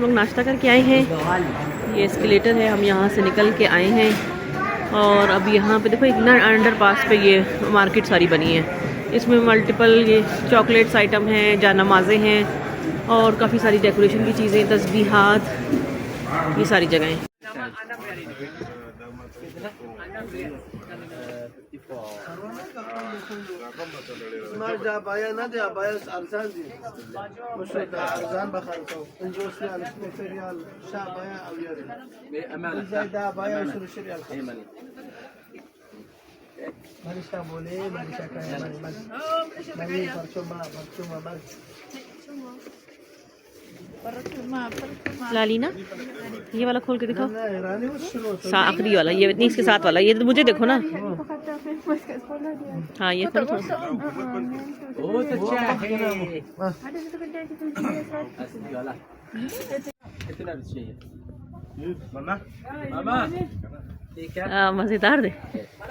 लोग नाश्ता करके आए हैं। ये एस्केलेटर है, हम यहाँ से निकल के आए हैं और अब यहाँ पे देखो एक ना अंडर पास पे ये मार्केट सारी बनी है। इसमें मल्टीपल ये चॉकलेट्स आइटम हैं, जानमाज़ें हैं और काफ़ी सारी डेकोरेशन की चीज़ें, तस्बीहात, ये सारी जगहें। लालीना ये वाला खोल के दिखाओ, आखिरी वाला, ये नहीं इसके साथ वाला, ये तो मुझे देखो ना। हाँ ये खोलो थोड़ा। मज़ेदार दे।